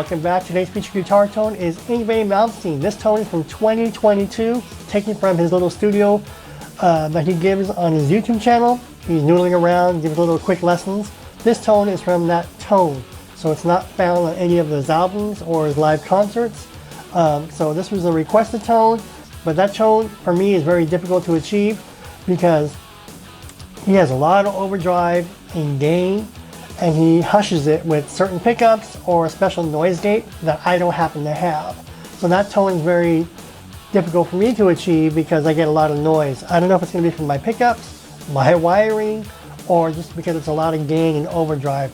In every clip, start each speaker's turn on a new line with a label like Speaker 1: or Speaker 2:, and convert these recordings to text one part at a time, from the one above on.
Speaker 1: welcome back. Today's featured guitar tone is Inbay Malmsteen. This tone is from 2022, taken from his little studio that he gives on his YouTube channel. He's noodling around, gives little quick lessons. This tone is from that tone, so it's not found on any of his albums or his live concerts. So this was a requested tone, but that tone for me is very difficult to achieve because he has a lot of overdrive and gain, and he hushes it with certain pickups or a special noise gate that I don't happen to have. So that tone is very difficult for me to achieve because I get a lot of noise. I don't know if it's going to be from my pickups, my wiring, or just because it's a lot of gain and overdrive.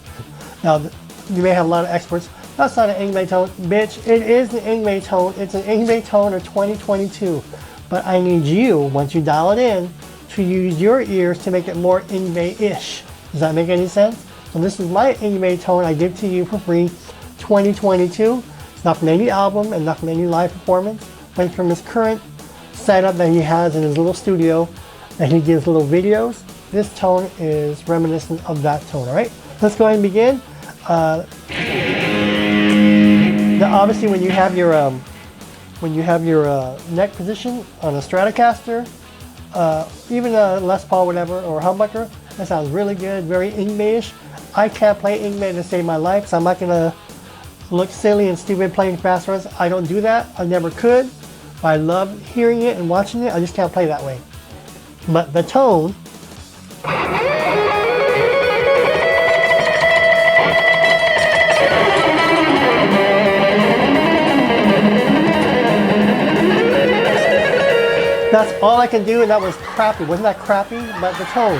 Speaker 1: Now, you may have a lot of experts. That's not an Inbay tone. Bitch, it is an Inbay tone. It's an Inbay tone of 2022. But I need you, once you dial it in, to use your ears to make it more Inbay-ish. Does that make any sense? So this is my Inbay tone I give to you for free, 2022. It's not from any album and not from any live performance, but it's from his current setup that he has in his little studio that he gives little videos. This tone is reminiscent of that tone, all right? Let's go ahead and begin. Now obviously when you have your neck position on a Stratocaster, even a Les Paul, whatever, or humbucker, that sounds really good, very Inbay-ish. I can't play Inbay to save my life, so I'm not gonna look silly and stupid playing fast runs. I don't do that. I never could. I love hearing it and watching it. I just can't play that way. But the tone, that's all I can do, and that was crappy. Wasn't that crappy? But the tone.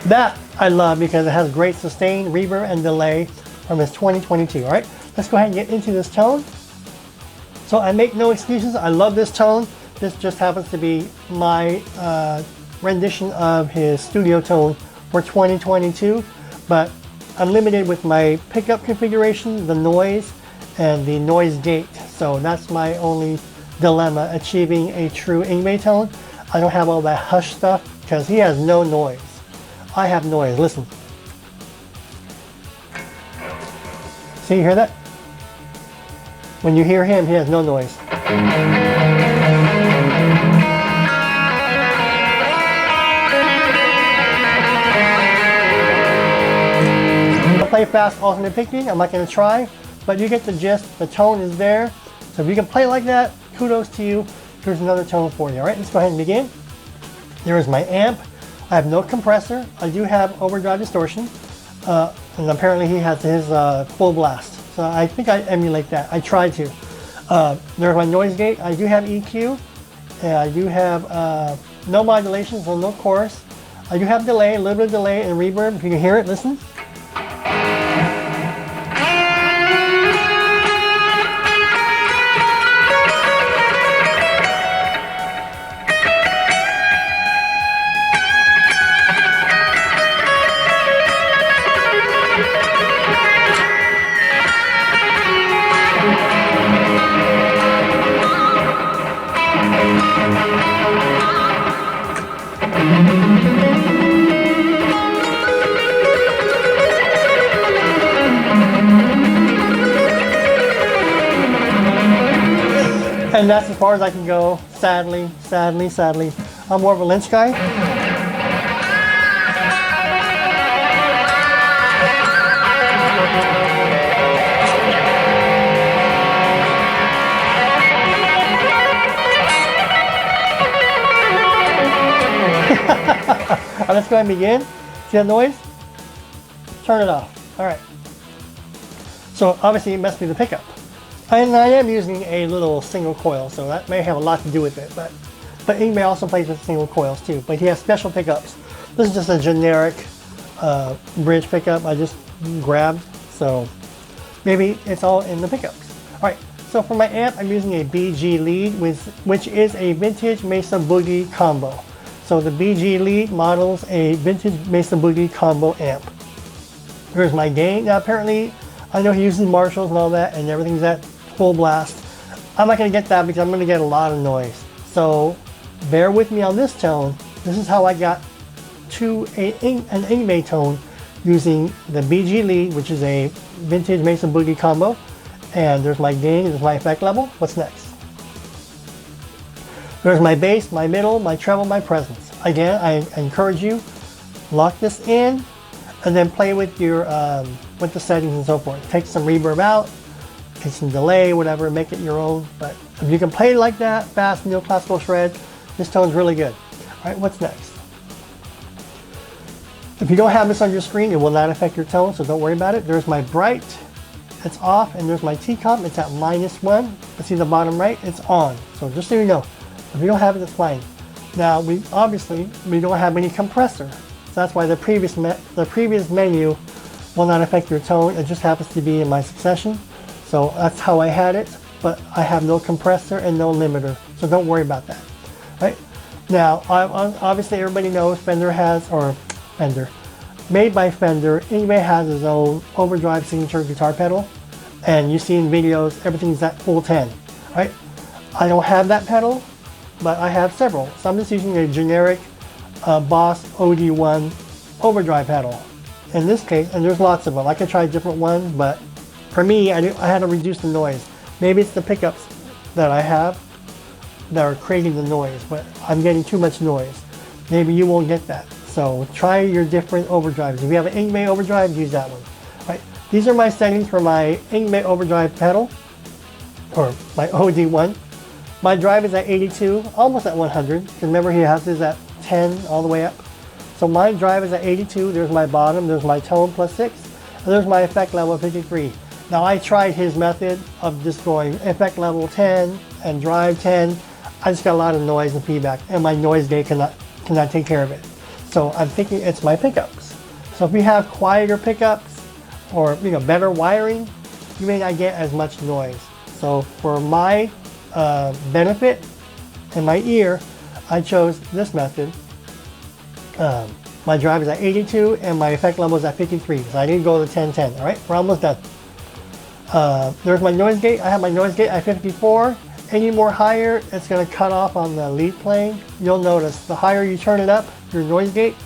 Speaker 1: That I love because it has great sustain, reverb, and delay from his 2022. All right, let's go ahead and get into this tone. So I make no excuses. I love this tone. This just happens to be my rendition of his studio tone for 2022, but I'm limited with my pickup configuration, the noise, and the noise gate. So that's my only dilemma, achieving a true Inbay tone. I don't have all that hush stuff because he has no noise. I have noise. Listen. See, you hear that? When you hear him, he has no noise. I'll play fast alternate picking. I'm not going to try, but you get the gist. The tone is there. So if you can play like that, kudos to you. Here's another tone for you. All right, let's go ahead and begin. There is my amp. I have no compressor. I do have overdrive distortion, and apparently he has his full blast. So I think I emulate that. I try to. There's my noise gate. I do have EQ, and I do have no modulations, so no chorus. I do have delay, a little bit of delay and reverb. If you can hear it, listen. And that's as far as I can go, sadly, sadly, sadly. I'm more of a Lynch guy. Right, let's go ahead and begin. See that noise? Turn it off. All right. So obviously it must be the pickup. And I am using a little single coil, so that may have a lot to do with it. But Inbay also plays with single coils too. But he has special pickups. This is just a generic bridge pickup I just grabbed. So maybe it's all in the pickups. All right. So for my amp, I'm using a BG lead, which is a vintage Mesa Boogie combo. So the BG Lead models a vintage Mason Boogie combo amp. Here's my gain. Now apparently, I know he uses Marshalls and all that, and everything's at full blast. I'm not going to get that because I'm going to get a lot of noise. So bear with me on this tone. This is how I got to an Inbay tone using the BG Lead, which is a vintage Mason Boogie combo. And there's my gain, there's my effect level. What's next? There's my bass, my middle, my treble, my presence. Again, I encourage you, lock this in and then play with your with the settings and so forth. Take some reverb out, take some delay, whatever, make it your own. But if you can play like that, fast neoclassical shred, this tone's really good. All right, what's next? If you don't have this on your screen, it will not affect your tone, so don't worry about it. There's my bright, it's off, and there's my T-comp, it's at -1. But see the bottom right, it's on. So just so you know, if you don't have it, it's fine. Now, we don't have any compressor. So that's why the previous menu will not affect your tone. It just happens to be in my succession. So that's how I had it, but I have no compressor and no limiter. So don't worry about that, right? Now, obviously everybody knows Fender has, or Fender, made by Fender, Inbay has his own overdrive signature guitar pedal. And you see in videos, everything's at full 10, right? I don't have that pedal, but I have several. So I'm just using a generic Boss OD1 overdrive pedal. In this case, and there's lots of them. I could try different ones, but for me, I had to reduce the noise. Maybe it's the pickups that I have that are creating the noise, but I'm getting too much noise. Maybe you won't get that. So try your different overdrives. If you have an Inbay overdrive, use that one. Right? These are my settings for my Inbay overdrive pedal, or my OD1. My drive is at 82, almost at 100. Remember, he has his at 10 all the way up. So my drive is at 82. There's my bottom. There's my tone +6. And there's my effect level 53. Now I tried his method of just going effect level 10 and drive 10. I just got a lot of noise and feedback, and my noise gate cannot take care of it. So I'm thinking it's my pickups. So if you have quieter pickups or better wiring, you may not get as much noise. So for my benefit and my ear, I chose this method. My drive is at 82 and my effect level is at 53. So I didn't go to 10-10. All right, we're almost done. There's my noise gate. I have my noise gate at 54. Any more higher, it's going to cut off on the lead playing. You'll notice the higher you turn it up, your noise gate,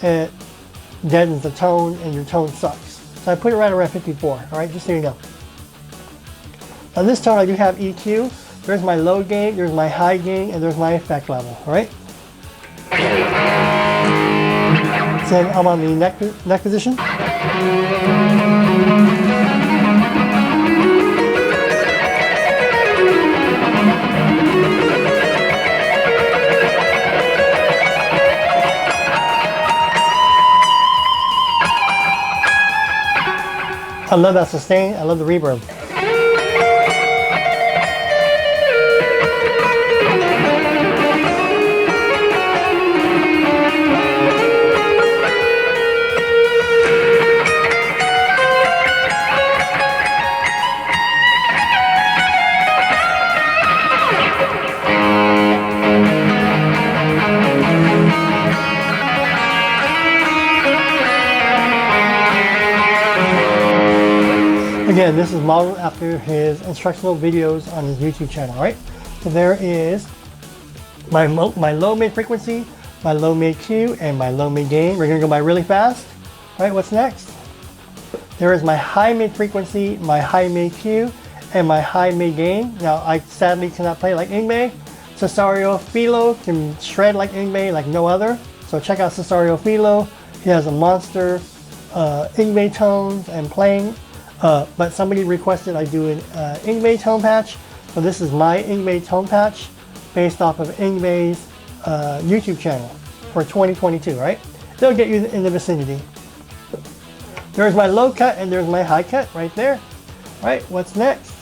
Speaker 1: it deadens the tone and your tone sucks. So I put it right around 54. All right, just so you know. On this tone, I do have EQ. There's my low gain, there's my high gain, and there's my effect level. All right. So I'm on the neck position. I love that sustain. I love the reverb. Again, this is modeled after his instructional videos on his YouTube channel, right? So there is my low mid frequency, my low mid Q, and my low mid gain. We're gonna go by really fast. All right, what's next? There is my high mid frequency, my high mid Q, and my high mid gain. Now, I sadly cannot play like Inbay. Cesario Philo can shred like Inbay like no other. So check out Cesario Philo. He has a monster Inbay tones and playing. But somebody requested I do an Inbay tone patch. So this is my Inbay tone patch based off of Ingbay's YouTube channel for 2022, right? They'll get you in the vicinity. There's my low cut and there's my high cut right there. Right, what's next?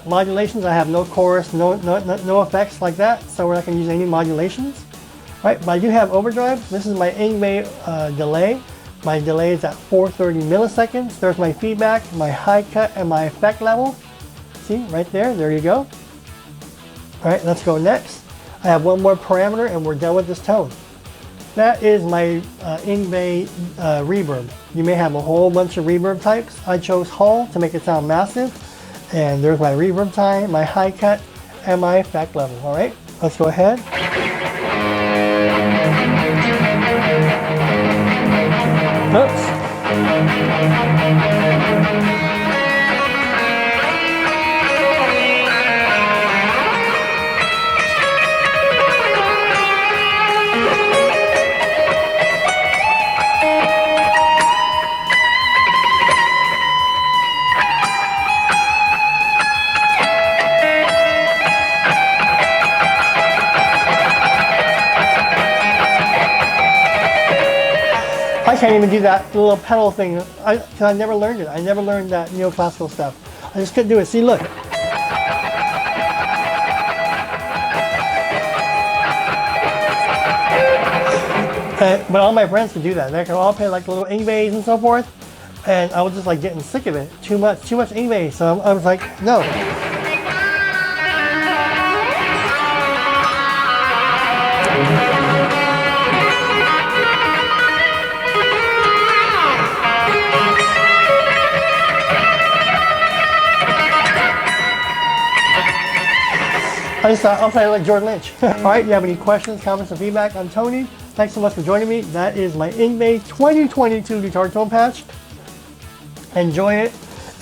Speaker 1: Modulations, I have no chorus, no effects like that, so we're not going to use any modulations. Right, but I do have overdrive. This is my Inbay delay. My delay is at 430 milliseconds. There's my feedback, my high cut, and my effect level. See, right there, there you go. All right, let's go next. I have one more parameter and we're done with this tone. That is my Inbay Reverb. You may have a whole bunch of reverb types. I chose Hall to make it sound massive. And there's my reverb time, my high cut, and my effect level. All right, let's go ahead. Oops. I can't even do that little pedal thing because I never learned it. I never learned that neoclassical stuff. I just couldn't do it. See, look. But all my friends could do that. They could all play like little Ingbays and so forth. And I was just like getting sick of it. Too much Ingbay. So I was like, no. I just thought I'll play like George Lynch. Alright, you have any questions, comments, or feedback? I'm Tony. Thanks so much for joining me. That is my Inbay 2022 guitar tone patch. Enjoy it.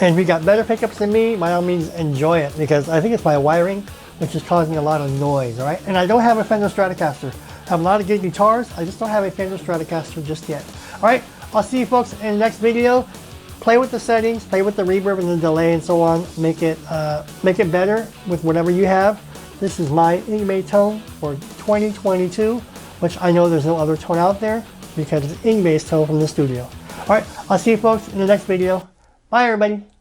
Speaker 1: And if you got better pickups than me, by all means enjoy it, because I think it's my wiring which is causing a lot of noise. Alright, and I don't have a Fender Stratocaster. I have a lot of good guitars. I just don't have a Fender Stratocaster just yet. Alright, I'll see you folks in the next video. Play with the settings, play with the reverb and the delay and so on. Make it better with whatever you have. This is my Inbay tone for 2022, which I know there's no other tone out there because it's Ingbay's tone from the studio. Alright, I'll see you folks in the next video. Bye everybody.